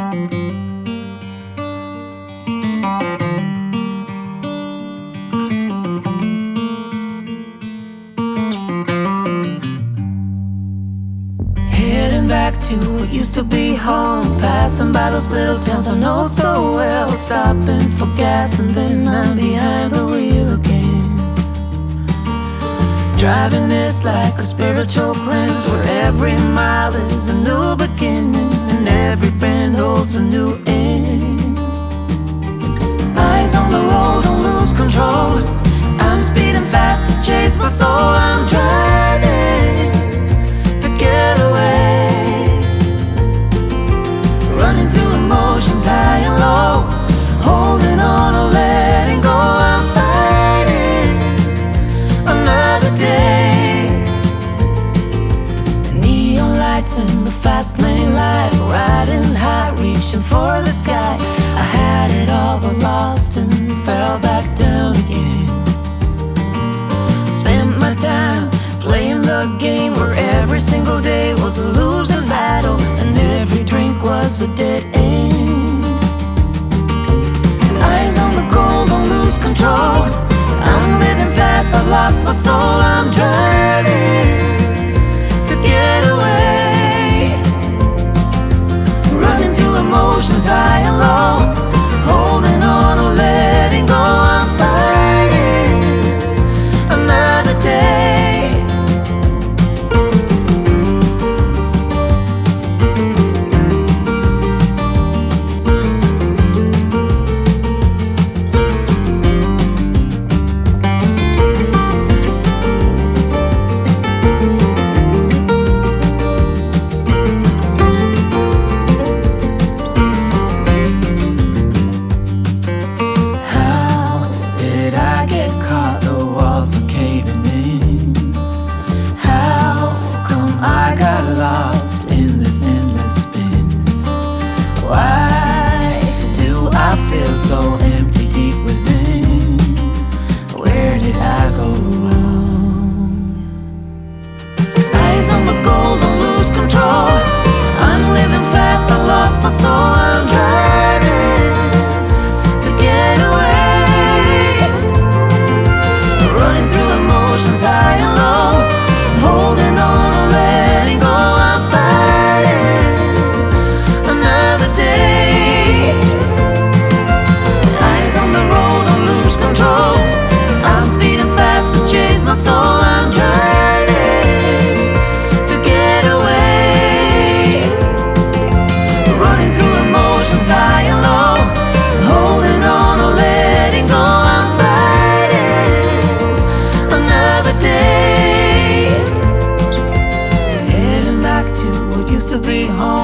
Heading back to what used to be home, passing by those little towns I know so well, stopping for gas and then I'm behind the wheel again. Driving this like a spiritual cleanse, where every mile is a new beginning and every bend holds a new end. Eyes on the road, don't lose control. I'm speeding fast to chase my soul. I'm driving to get away, running through emotions high and low, holding on or letting go. I'm fighting another day. The neon lights in the fast lane life, riding high, reaching for the sky. I had it all but lost and fell back down again. Spent my time playing the game where every single day was a losing battle and every drink was a dead end. Eyes on the goal, don't lose control. I'm living fast, I've lost my soul. I'm driving to get away, running through emotions high and low, holding on or letting go. I'm fighting another day. So empty deep within, where did I go wrong? Eyes on the goal, don't lose control. I'm living fast, I lost my soul. I'm driving to get away, running through emotions high and low, holding on or letting go. I'm fighting another day. I'm speeding fast to chase my soul. I'm driving to get away, running through emotions high and low, holding on or letting go. I'm fighting another day. Heading back to what used to be home,